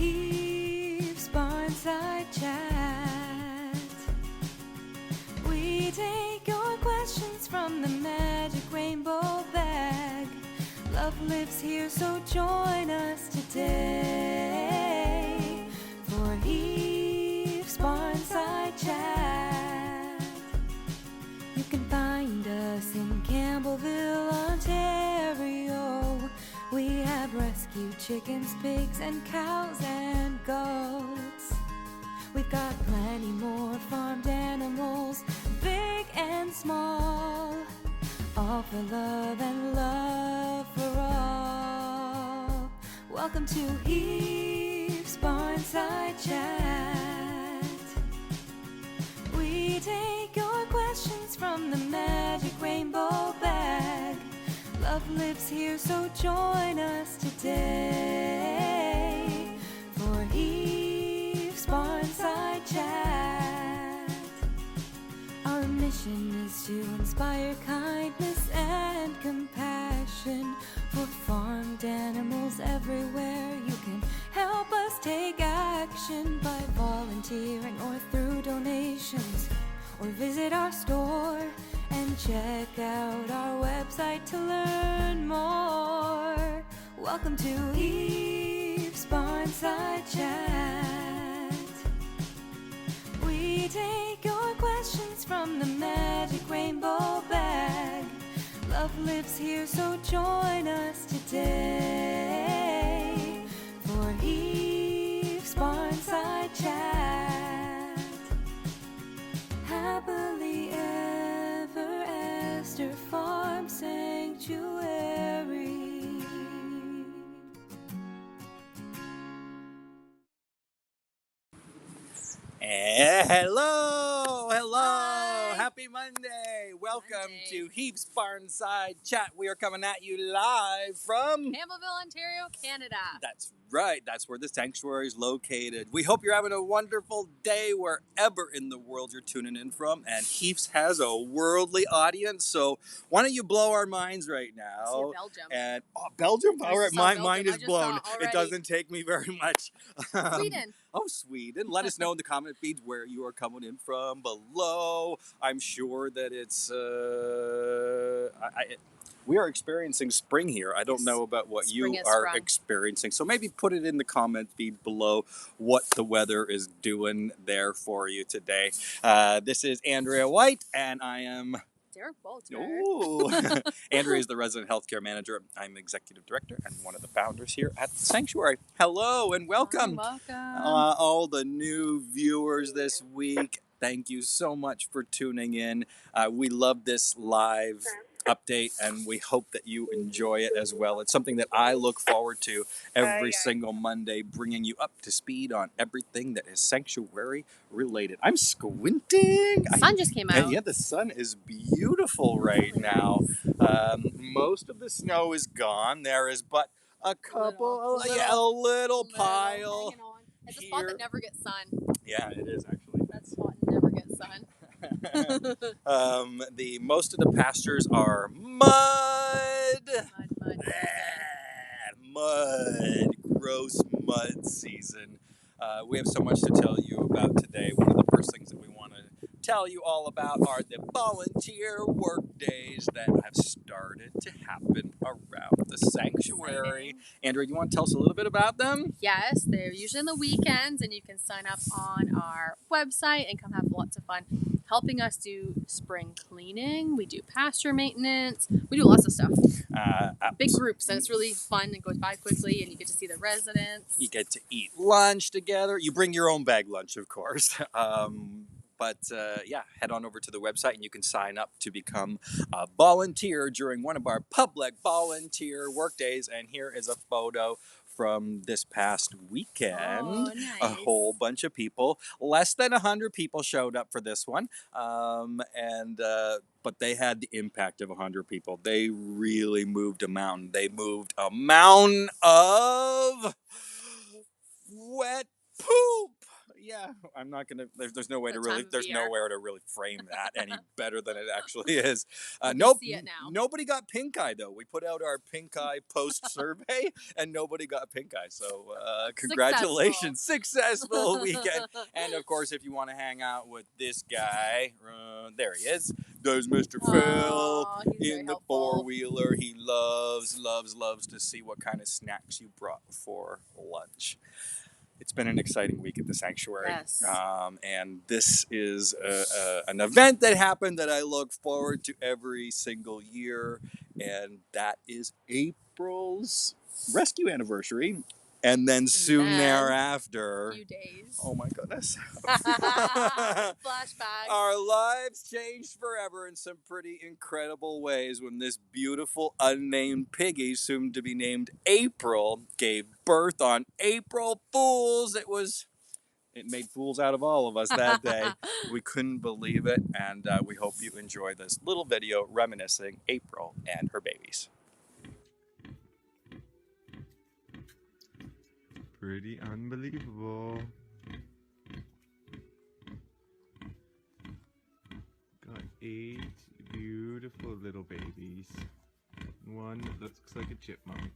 Heaves Barnside Chat. We take your questions from the magic rainbow bag. Love lives here, so join us today for Heaves Barnside Chat. You can find us in Campbellville, Ontario. We have rescued chickens, pigs, and cows and goats. We've got plenty more farmed animals, big and small, all for love and love for all. Welcome to Heaves Barnside Chat. We take your questions from the magic rainbow bag. Love lives here, so join us today for Heaves Barnside Chat. Our mission is to inspire kindness and compassion for farmed animals everywhere. You can help us take action by volunteering or through donations, or visit our store and check out our website to learn more. Welcome to Heaves Barnside Chat. We take your questions from the magic rainbow bag. Love lives here, so join us today for Heaves Barnside Chat. Happily ever Esther Farm Sanctuary. Hello. Hi. Happy Monday. Welcome Monday. to Heaves Barnside Chat. We are coming at you live from Campbellville, Ontario, Canada. That's right. That's where the sanctuary is located. We hope you're having a wonderful day wherever in the world you're tuning in from. And Heaves has a worldly audience, so why don't you blow our minds right now? See Belgium. And Belgium. I All right, just saw my Belgium. mind I is just blown. saw It already. doesn't take me very much. Sweden. Sweden. Let us know in the comment feeds where you are coming in from below. I'm sure that it's we are experiencing spring here. I don't Yes. know about what Spring you has are sprung. experiencing. So maybe put it in the comment feed below what the weather is doing there for you today. This is Andrea White, and I am... Derek Walter. Ooh. Andrea is the resident healthcare manager. I'm executive director and one of the founders here at the Sanctuary. Hello and welcome. Welcome. All the new viewers this week, thank you so much for tuning in. We love this live update, and we hope that you enjoy it as well. It's something that I look forward to every single Monday, bringing you up to speed on everything that is sanctuary related. I'm squinting. The sun just came out. Yeah, the sun is beautiful right now. Most of the snow is gone. There is but a couple, a little pile. Hanging on. It's a spot that never gets sun. Yeah, it is actually. That spot never gets sun. The most of the pastures are mud. Mud. Gross mud season. We have so much to tell you about today. One of the first things that we want to tell you all about are the volunteer work days that have started to happen around the sanctuary. Andrea, do you want to tell us a little bit about them? Yes, they're usually on the weekends, and you can sign up on our website and come have lots of fun helping us do spring cleaning. We do pasture maintenance. We do lots of stuff. Big groups, and it's really fun. It goes by quickly, and you get to see the residents. You get to eat lunch together. You bring your own bag lunch, of course. But head on over to the website and you can sign up to become a volunteer during one of our public volunteer work days. And here is a photo from this past weekend. Oh, nice. A whole bunch of people, less than 100 people showed up for this one. But they had the impact of 100 people. They really moved a mountain. They moved a mountain of wet poop. Yeah, I'm not gonna. There's no way That to really. time of There's year. nowhere to really frame that any better than it actually is. You Nope. see it now. Nobody got pink eye though. We put out our pink eye post survey, and nobody got pink eye. So congratulations, successful weekend. And of course, if you want to hang out with this guy, there he is. There's Mr. Phil he's in the helpful. 4-wheeler. He loves to see what kind of snacks you brought for lunch. It's been an exciting week at the sanctuary. Yes. And this is an event that happened that I look forward to every single year. And that is April's rescue anniversary. And then soon thereafter, a few days. oh my goodness. Flashback. Our lives changed forever in some pretty incredible ways when this beautiful unnamed piggy, soon to be named April, gave birth on April Fools. It made fools out of all of us that day. We couldn't believe it, and we hope you enjoy this little video reminiscing April and her babies. Pretty unbelievable. Got 8 beautiful little babies. One that looks like a chipmunk.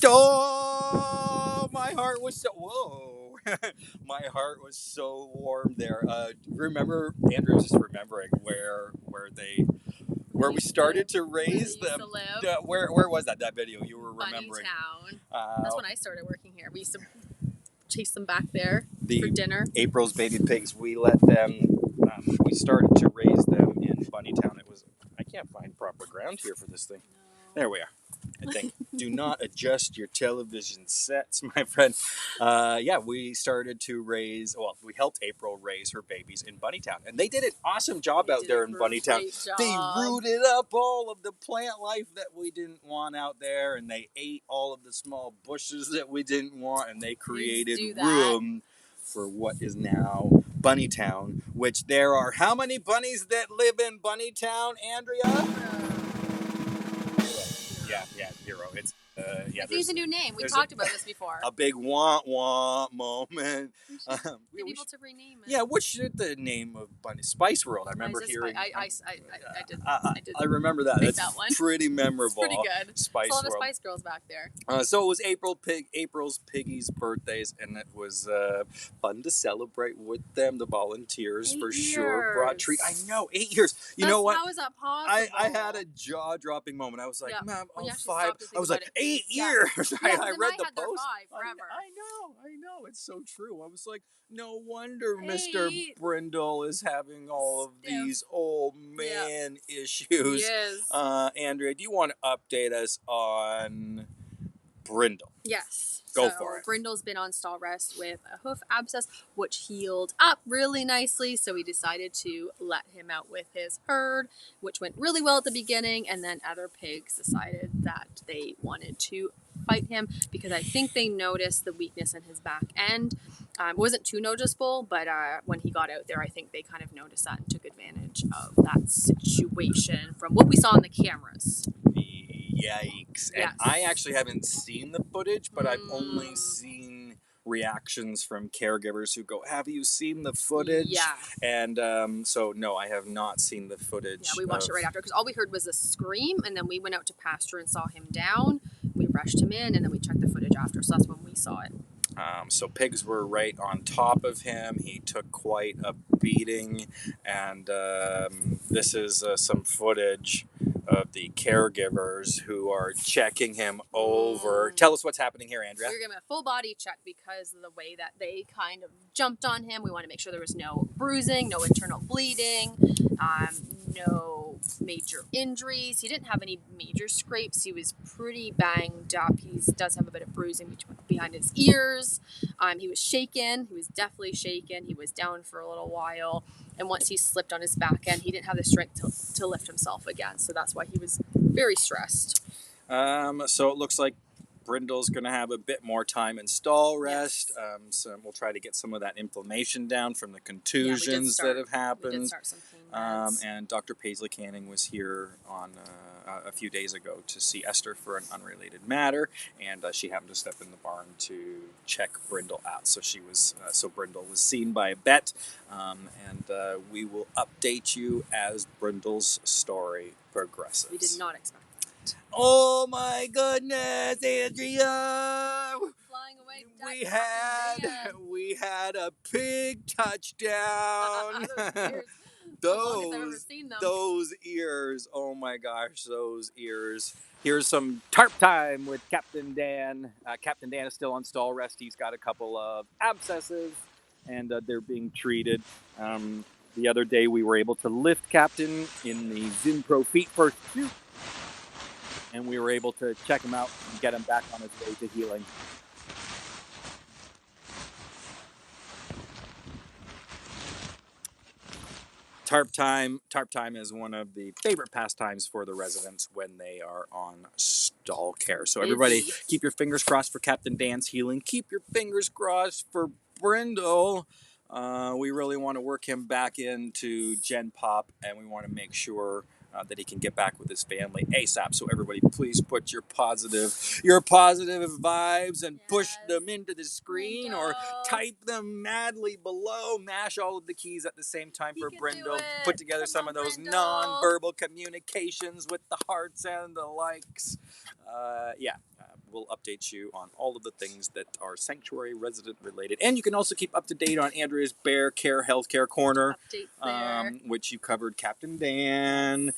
Oh, my heart was so my heart was so warm there. Remember, Andrew was just remembering where we started to raise them. Where was that video you were remembering? Bunny Town. That's when I started working here. We used to chase them back there for dinner. April's baby pigs. We let them. We started to raise them in Bunnytown. I can't find proper ground here for this thing. No. There we are. I think. Do not adjust your television sets, my friend. We started to we helped April raise her babies in Bunnytown. And they did an awesome job out there in Bunnytown. They rooted up all of the plant life that we didn't want out there. And they ate all of the small bushes that we didn't want. And they created room for what is now Bunnytown, which there are how many bunnies that live in Bunnytown, Andrea? Yeah, 0. It's It's a new name. We talked about this before. A big wah moment. Get people to rename it. Yeah, what should the name of Bunny? Spice World. I remember hearing. I did. I remember that. That's that one. Pretty memorable. It's pretty good. Spice There's a lot World. of Spice Girls back there. So it was April's piggies' birthdays, and it was fun to celebrate with them. The volunteers sure brought treat. I know, 8 years. You know what? How is that possible? I had a jaw-dropping moment. I was like, "Mom, I'm 5." I was like, 8 years. I read the post. I know. It's so true. I was like, no wonder Mr. Brindle is having all of these old man issues. Yes. Andrea, do you want to update us on Brindle? Yes. Go for it. Brindle's been on stall rest with a hoof abscess, which healed up really nicely. So we decided to let him out with his herd, which went really well at the beginning. And then other pigs decided that they wanted to fight him because I think they noticed the weakness in his back end. It wasn't too noticeable, but when he got out there, I think they kind of noticed that and took advantage of that situation from what we saw on the cameras. Yikes. And I actually haven't seen the footage, but I've only seen reactions from caregivers who go, have you seen the footage? Yeah. And so, no, I have not seen the footage. Yeah, we watched it right after because all we heard was a scream, and then we went out to pasture and saw him down. We rushed him in, and then we checked the footage after, so that's when we saw it. So pigs were right on top of him. He took quite a beating, and this is some footage of the caregivers who are checking him over. Tell us what's happening here, Andrea. We're giving a full body check because of the way that they kind of jumped on him. We want to make sure there was no bruising, no internal bleeding, no major injuries. He didn't have any major scrapes. He was pretty banged up. He does have a bit of bruising behind his ears. He was shaken. He was definitely shaken. He was down for a little while. And once he slipped on his back end, he didn't have the strength to lift himself again. So that's why he was very stressed. So it looks like Brindle's going to have a bit more time in stall rest. Yes. So we'll try to get some of that inflammation down from the contusions that have happened. We did start some pain meds. And Dr. Paisley Canning was here on a few days ago to see Esther for an unrelated matter, and she happened to step in the barn to check Brindle out. So so Brindle was seen by a vet, and we will update you as Brindle's story progresses. We did not expect. Oh my goodness, Andrea! Flying away. We had a pig touchdown. Longest I've ever seen them. Those ears! Oh my gosh, those ears! Here's some tarp time with Captain Dan. Captain Dan is still on stall rest. He's got a couple of abscesses, and they're being treated. The other day, we were able to lift Captain in the Zinpro Feet First suit, and we were able to check him out and get him back on his way to healing. Tarp time is one of the favorite pastimes for the residents when they are on stall care. So everybody, keep your fingers crossed for Captain Dan's healing. Keep your fingers crossed for Brindle. We really want to work him back into Gen Pop, and we want to make sure that he can get back with his family ASAP. So everybody, please put your positive vibes and push them into the screen, or type them madly below. Mash all of the keys at the same time for Brindle. Put together some of those non-verbal communications with the hearts and the likes. We'll update you on all of the things that are sanctuary resident related. And you can also keep up to date on Andrea's Bear Care Healthcare Corner, which you covered Captain Dan,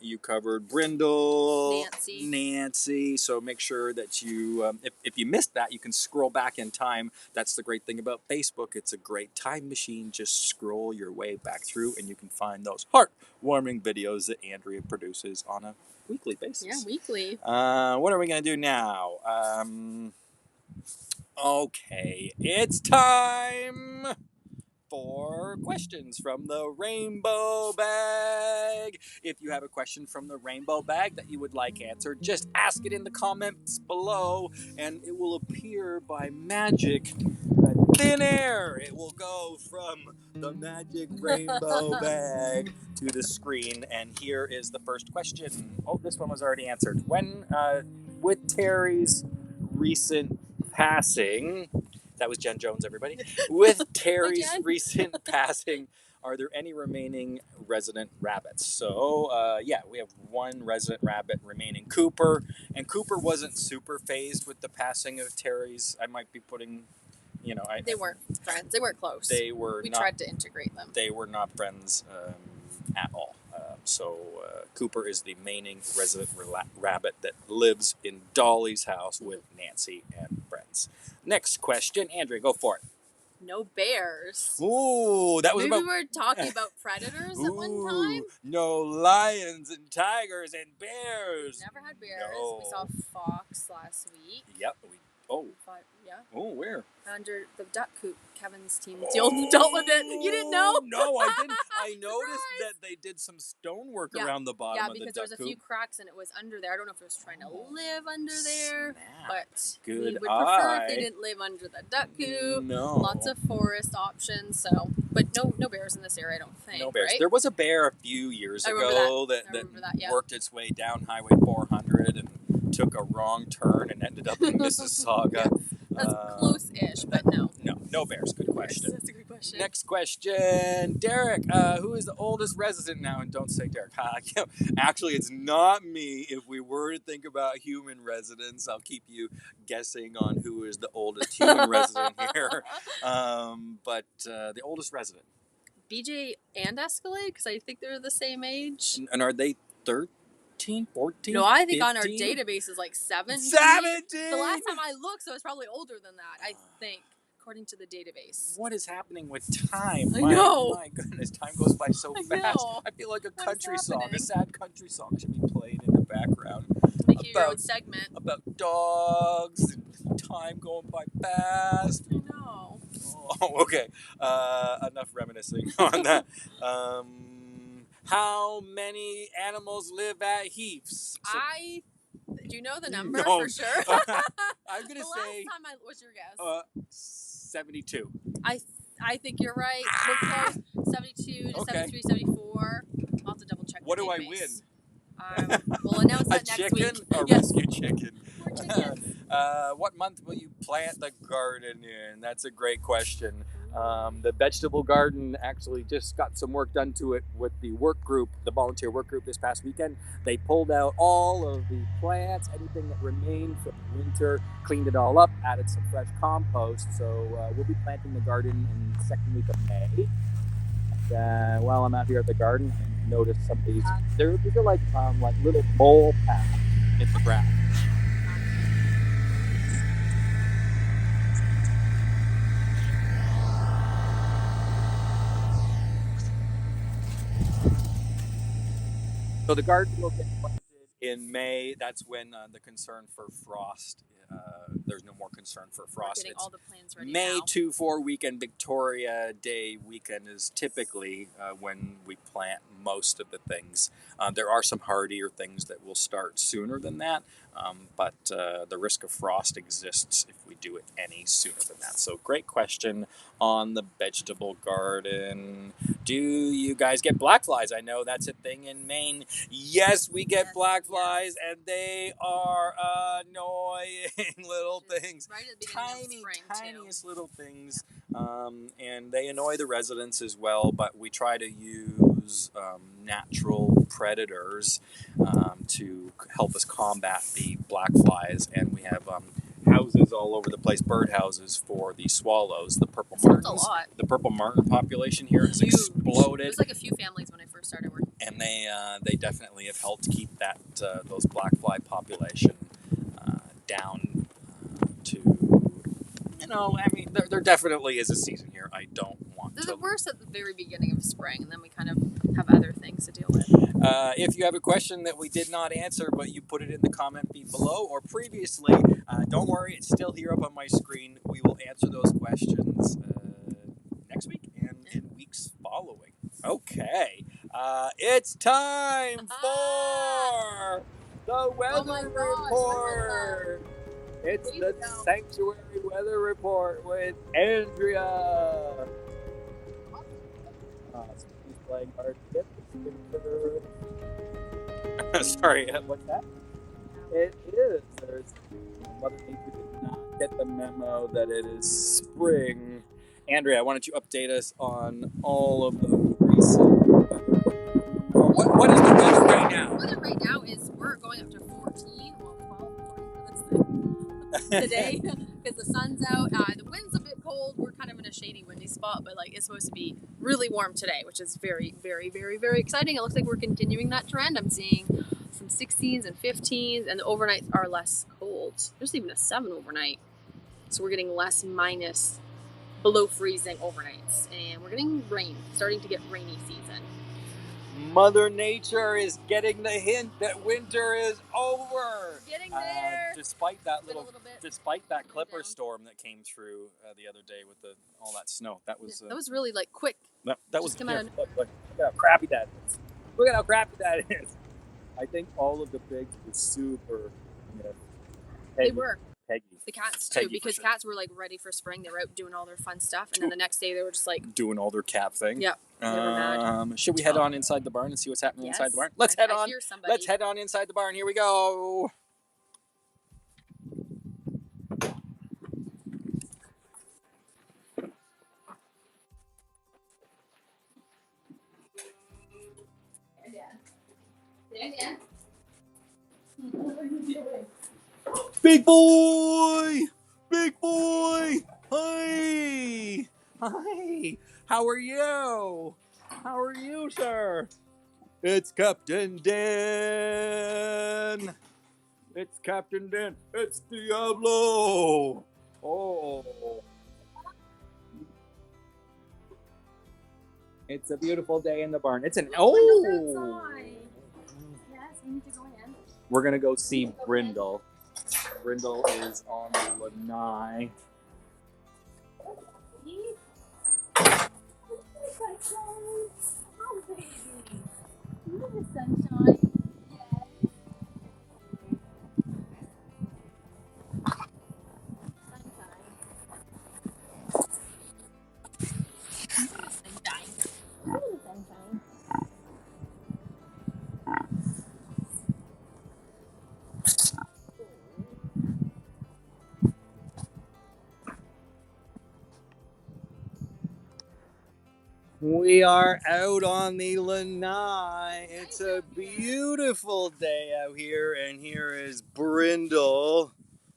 you covered Brindle, Nancy. So make sure that you, if you missed that, you can scroll back in time. That's the great thing about Facebook. It's a great time machine. Just scroll your way back through and you can find those heartwarming videos that Andrea produces on a weekly basis. Yeah, weekly. What are we going to do now? Okay, it's time for questions from the Rainbow Bag. If you have a question from the Rainbow Bag that you would like answered, just ask it in the comments below, and it will appear by magic thin air. It will go from the magic Rainbow Bag to the screen, and here is the first question. Oh, this one was already answered. When, with Terry's recent passing, that was Jen Jones, everybody. With Terry's recent passing, are there any remaining resident rabbits? So, we have one resident rabbit remaining, Cooper, and Cooper wasn't super phased with the passing of Terry's. I might be putting... they weren't friends. They weren't close. We tried to integrate them. They were not friends at all. Cooper is the remaining resident rabbit that lives in Dolly's house with Nancy and friends. Next question. Andrea, go for it. No bears. Ooh, that was Maybe we were talking about predators at one time. No lions and tigers and bears. We've never had bears. No. We saw a fox last week. Yep. Yeah. Oh, where? Under the duck coop. Kevin's team dealt with it. You didn't know? No, I didn't. I noticed that they did some stonework around the bottom of the duck coop. Yeah, because there was a few cracks and it was under there. I don't know if it was trying to live under there, but we would prefer if they didn't live under the duck coop. No. Lots of forest options. But no bears in this area, I don't think. No bears. Right? There was a bear a few years ago that worked its way down Highway 400 and took a wrong turn and ended up in Mississauga. That's close-ish, but no. No bears. Good question. That's a good question. question. Next question. Derek, who is the oldest resident now? And don't say Derek. Actually, it's not me. If we were to think about human residents, I'll keep you guessing on who is the oldest human resident here. But the oldest resident. BJ and Escalade, because I think they're the same age. And are they 13, 14? No, I think 15? on our database is like 17. 17! The last time I looked, so it's probably older than that, I think, according to the database. What is happening with time? I know. My goodness, time goes by so I fast. know. I feel like a What is country song, a happening? sad country song should be played in the background. Make you your own segment. About dogs and time going by fast. I know. Oh, okay. Enough reminiscing on that. How many animals live at Heath's? Do you know the number No. for sure? I'm gonna say. Last time what's your guess? 72. I think you're right. We're close. 72 to Okay. 73, 74. I'll have to double check. What the do I database. win? We'll announce A that next chicken? week. A Yes. rescue chicken. More chickens. What month will you plant the garden in? That's a great question. The vegetable garden actually just got some work done to it with the work group, the volunteer work group this past weekend. They pulled out all of the plants, anything that remained from the winter, cleaned it all up, added some fresh compost. So we'll be planting the garden in the second week of May. And, while I'm out here at the garden, I noticed some of these. These are like little mole paths in the ground. So the garden will get planted in May. That's when the concern for frost, there's no more concern for frost. Getting all the plans ready May now. 2-4 weekend, Victoria Day weekend is typically when we plant most of the things. There are some hardier things that will start sooner than that, but the risk of frost exists if we do it any sooner than that. So great question on the vegetable garden. Do you guys get black flies? I know that's a thing in Maine. Yes, we get black flies, and they are annoying little things. Right at the beginning of Tiny, spring, tiniest little things, and they annoy the residents as well. But we try to use natural predators to help us combat the black flies, and we have houses all over the place, bird houses for the swallows, the purple Sounds martins. a lot. The purple martin population here has Huge. exploded. There's like a few families when I first started working. And they definitely have helped keep that those black fly population down to, I mean, there definitely is a season here. I don't want They're to. the worst at the very beginning of spring, and then we kind of have other things to deal with. If you have a question that we did not answer, but you put it in the comment feed below or previously, don't worry, it's still here up on my screen. We will answer those questions next week and in weeks following. Okay, it's time for the weather report. It's the Sanctuary Weather Report with Andrea. She's playing hard to get this. Sorry, what's that? It is. Mother Nature did not get the memo that it is spring. Andrea, why don't you update us on all of the recent weather? What is the weather right now? The weather right now is we're going up to 14, well 12 according to this thing today because the sun's out. The wind's a bit cold. We're kind of in a shady, windy spot, but it's supposed to be really warm today, which is very, very, very, very exciting. It looks like we're continuing that trend. I'm seeing some 16s and 15s, and the overnights are less cold. There's even a 7 overnight, so we're getting less minus below freezing overnights, and we're getting rain, starting to get rainy season. Mother Nature is getting the hint that winter is over. Getting there. Despite that bit Clipper down. storm that came through the other day with all that snow. That was really quick. that was come out of- look at how crappy that is. Look at how crappy that is. I think all of the pigs were super. They were. Peggy. The cats too, Peggy, because for sure. cats were ready for spring. They were out doing all their fun stuff, and then the next day they were just Doing all their cat thing. yeah, they were mad. Should we head on inside the barn and see what's happening inside the barn? Let's I head on. hear somebody. Let's head on inside the barn. Here we go. Dan. What are you doing? Big boy! Big boy! Hi! Hi! How are you? How are you, sir? It's Captain Dan! It's Captain Dan! It's Diablo! Oh. It's a beautiful day in the barn. It's an... Oh! Yes, we need to go in. We're gonna go see Brindle. Brindle is on Lenai. Sunshine. We are out on the Lenai. It's a beautiful day out here, and here is Brindle,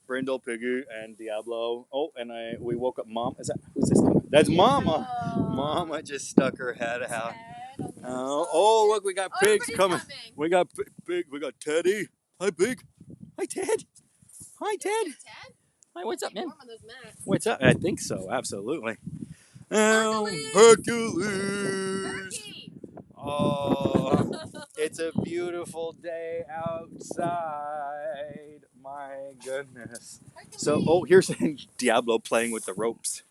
Piggy, and Diablo. Oh, and we woke up Mom. Who's this? That's Mama. Mama just stuck her head out. Oh, look, we got pigs coming. We got Pig. We got Teddy. Hi, Pig. Hi, Ted. Hi, Ted. Hi, what's up, man? What's up? I think so. Absolutely. Hercules! Oh, it's a beautiful day outside. My goodness. So, oh, here's Diablo playing with the ropes.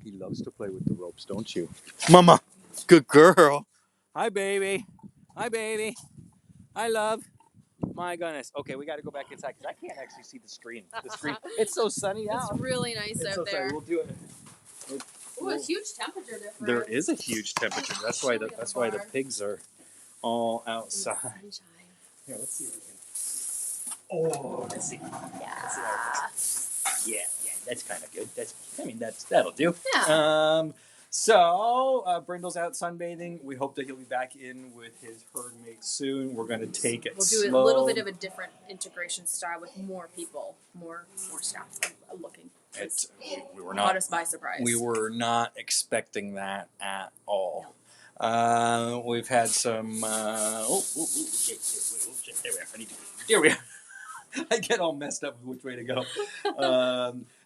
He loves to play with the ropes, don't you? Mama, good girl. Hi, baby. Hi, baby. Hi, love. My goodness. Okay, we got to go back inside because I can't actually see the screen. It's so sunny out. It's really nice out there. We'll do it. Ooh, a huge temperature difference. There is a huge temperature. That's why the pigs are all outside. Here, let's see if we can. Oh, let's see. Yeah. Let's see how it goes. Yeah, that's kind of good. That'll do. Yeah. So Brindle's out sunbathing. We hope that he'll be back in with his herd mate soon. We're gonna take it slow. We'll do a little bit of a different integration style with more people, more staff looking. We were not caught us by surprise. We were not expecting that at all. We've had some. There we are. I get all messed up with which way to go.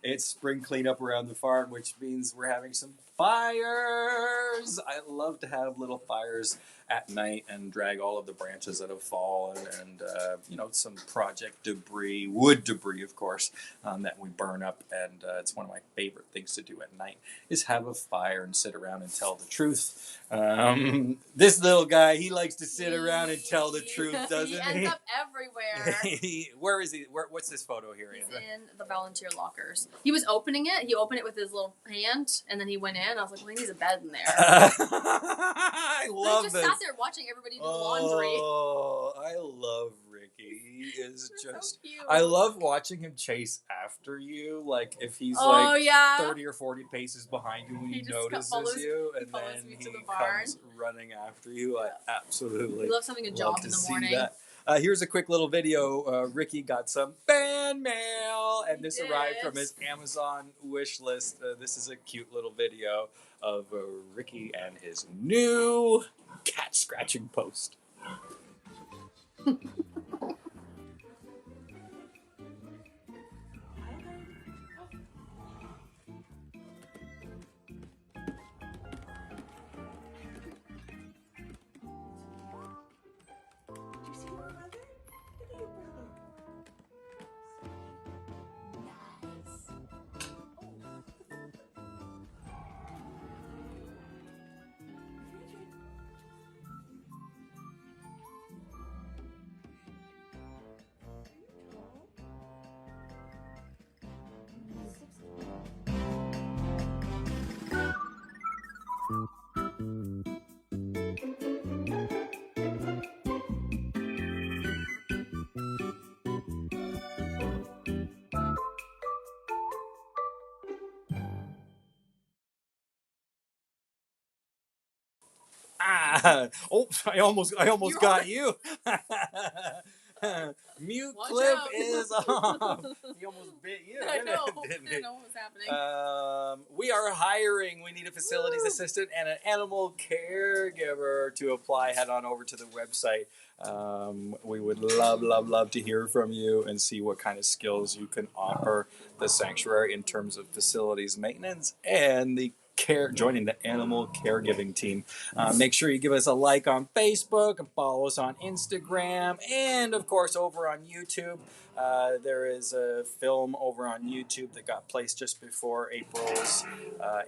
It's spring cleanup around the farm, which means we're having some fires. I love to have little fires at night and drag all of the branches that have fallen and, some project debris, wood debris, of course, that we burn up. And it's one of my favorite things to do at night is have a fire and sit around and tell the truth. This little guy, he likes to sit around and tell the truth, doesn't he? He ends up everywhere. Where is he? What's this photo here? He's in the volunteer lockers. He was opening it. He opened it with his little hand, and then he went in. I was like, well, he needs a bed in there. I love this. He just sat there watching everybody do laundry. Oh, I love Ricky. He is just... so cute. I love watching him chase after you. Like, if he's 30 or 40 paces behind you when he notices you, and then he comes running after you. I absolutely he loves having a job in the morning. That. Here's a quick little video. Ricky got some fan mail, and this arrived from his Amazon wish list. This is a cute little video of Ricky and his new cat scratching post. Oh, I almost You're got you. Mute Watch clip out. is off. He almost bit you. I know. Didn't I he? know what's happening. We are hiring. We need a facilities assistant and an animal caregiver to apply. Head on over to the website. We would love to hear from you and see what kind of skills you can offer the sanctuary in terms of facilities maintenance and the joining the animal caregiving team. Make sure you give us a like on Facebook and follow us on Instagram and of course over on YouTube. There is a film over on YouTube that got placed just before April's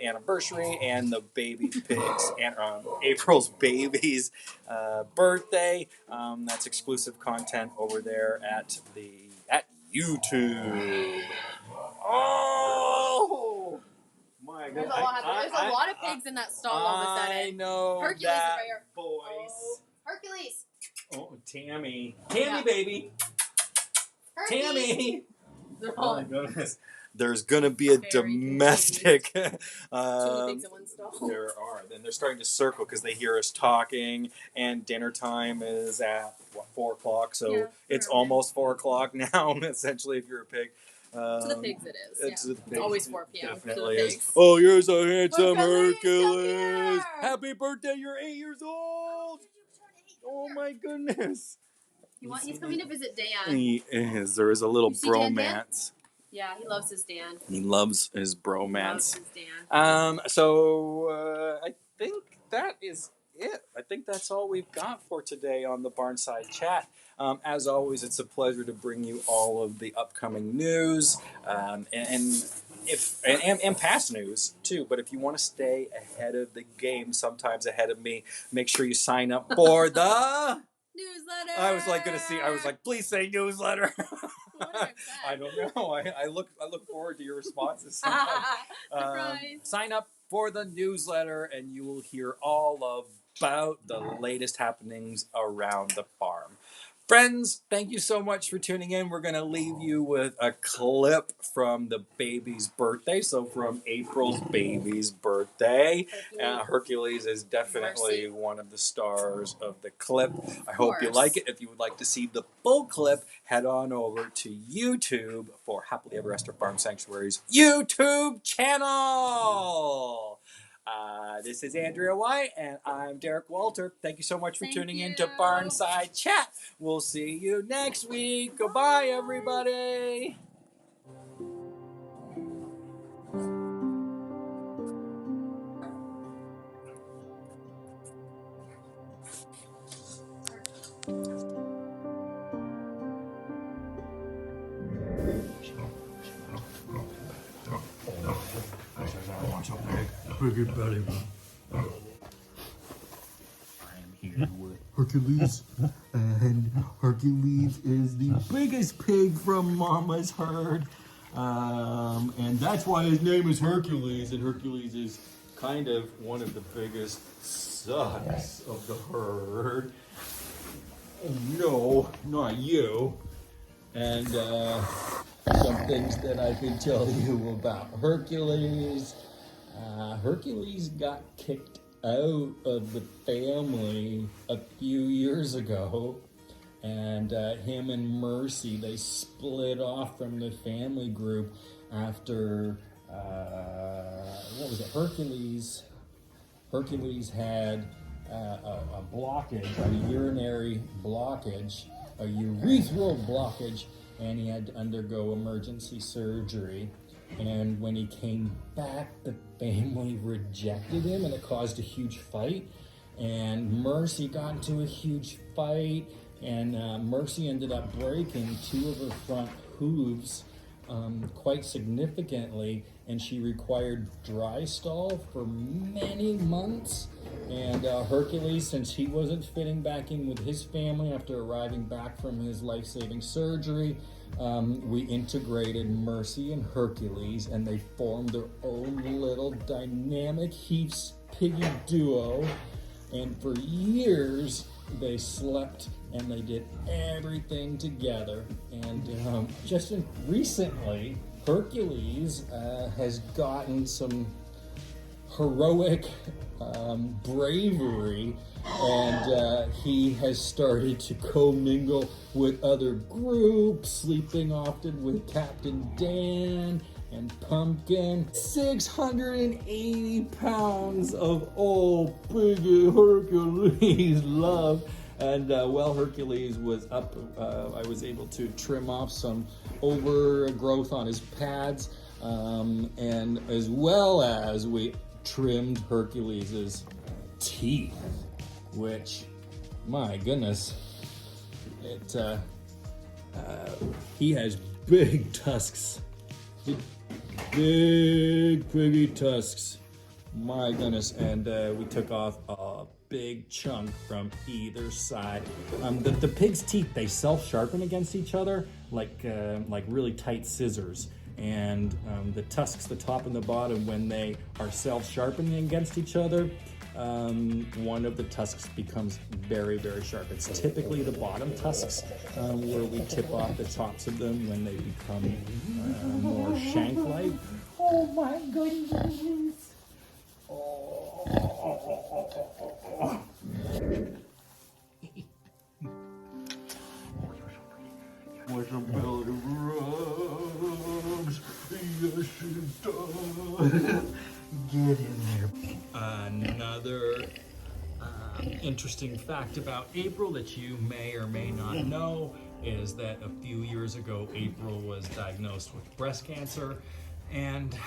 anniversary and the baby pigs and April's baby's birthday. That's exclusive content over there at YouTube. Oh my There's God! There's a lot of pigs in that stall all of a sudden. I know Hercules that is right here. voice. Oh, Hercules. Oh, Tammy, Yeah. baby, Hercules. Tammy. They're Oh all my goodness. There's gonna be a Very domestic. two pigs in one stall. There are. Then they're starting to circle because they hear us talking, and dinner time is at 4:00. So Yeah, it's around almost 4:00 now. Essentially, if you're a pig. To the pigs it is. It's Yeah. the pigs. Always 4 p.m. Definitely to the is. pigs. Oh, you're so handsome, Hercules, come Hercules! here! Happy birthday! You're 8 years old. Oh my goodness. He's coming to visit Dan. He is. There is a little You see Dan, Dan? bromance. Yeah, he loves his Dan. He loves his Loves bromance. his Dan. So I think that is it. I think that's all we've got for today on the Barnside Chat. As always, it's a pleasure to bring you all of the upcoming news and past news too. But if you want to stay ahead of the game, sometimes ahead of me, make sure you sign up for the Newsletter. I was like, please say newsletter. What did I say? I don't know. I look forward to your responses. Surprise. Sign up for the newsletter, and you will hear all about the latest happenings around the farm. Friends, thank you so much for tuning in. We're going to leave you with a clip from the baby's birthday. So from April's baby's birthday. Hercules is definitely one of the stars of the clip. I hope you like it. If you would like to see the full clip, head on over to YouTube for Happily Ever After Farm Sanctuary's YouTube channel. This is Andrea White, and I'm Derek Walter. Thank you so much for tuning in to Barnside Chat. We'll see you next week. Goodbye, everybody. Bigger belly one. Hercules, and Hercules is the biggest pig from Mama's herd, and that's why his name is Hercules. And Hercules is kind of one of the biggest sons of the herd. No, not you. And some things that I can tell you about Hercules. Hercules got kicked out of the family a few years ago, and him and Mercy, they split off from the family group after Hercules had a blockage, a urinary blockage, a urethral blockage, and he had to undergo emergency surgery. And when he came back, the family rejected him, and it caused a huge fight. And Mercy got into a huge fight, and Mercy ended up breaking 2 of her front hooves quite significantly, and she required dry stall for many months. And Hercules, since he wasn't fitting back in with his family after arriving back from his life-saving surgery, we integrated Mercy and Hercules, and they formed their own little dynamic Heath's piggy duo. And for years, they slept and they did everything together. And recently, Hercules has gotten some heroic bravery, and he has started to commingle with other groups, sleeping often with Captain Dan and Pumpkin. 680 pounds of old big Hercules love. And while Hercules was up, I was able to trim off some overgrowth on his pads, and as well as we trimmed Hercules's teeth, which, my goodness, he has big tusks, big piggy tusks, my goodness. And we took off a big chunk from either side. The pig's teeth, they self-sharpen against each other like really tight scissors. And the tusks, the top and the bottom, when they are self-sharpening against each other, one of the tusks becomes very, very sharp. It's typically the bottom tusks where we tip off the tops of them when they become more shank-like. Oh my goodness! With a belly rubs, yes it does. Get in there. Another interesting fact about April that you may or may not know is that a few years ago, April was diagnosed with breast cancer, and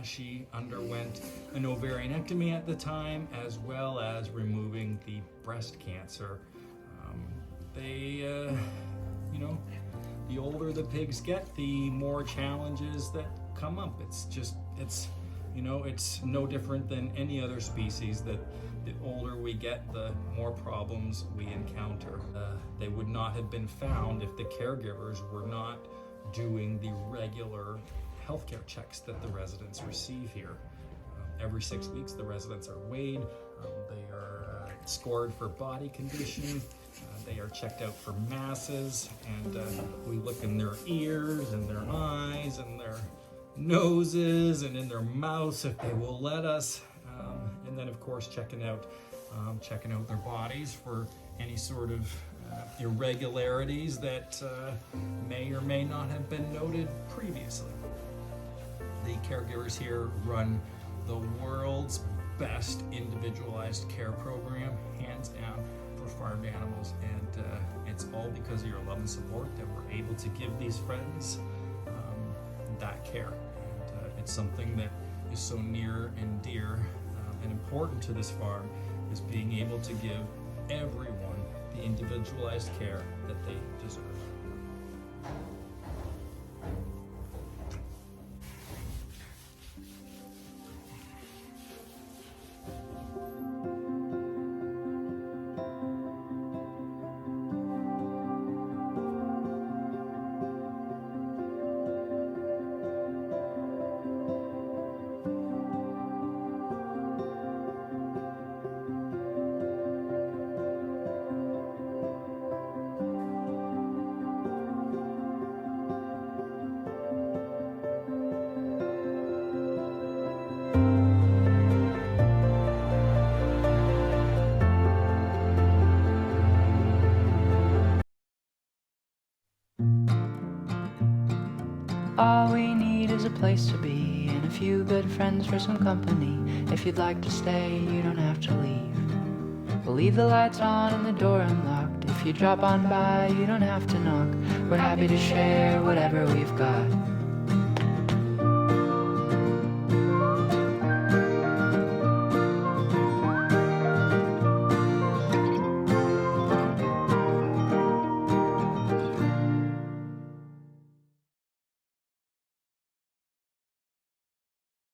she underwent an ovarianectomy at the time, as well as removing the breast cancer. The older the pigs get, the more challenges that come up. It's no different than any other species, that the older we get, the more problems we encounter. They would not have been found if the caregivers were not doing the regular healthcare checks that the residents receive here. Every 6 weeks, the residents are weighed. They are scored for body condition. They are checked out for masses, and we look in their ears and their eyes and their noses and in their mouths if they will let us. And then, of course, checking out their bodies for any sort of irregularities that may or may not have been noted previously. The caregivers here run the world's best individualized care program, hands down, for farmed animals, and it's all because of your love and support that we're able to give these friends that care. And it's something that is so near and dear and important to this farm, is being able to give everyone the individualized care that they deserve. All we need is a place to be and a few good friends for some company. If you'd like to stay, you don't have to leave. We'll leave the lights on and the door unlocked. If you drop on by, you don't have to knock. We're happy to share whatever we've got.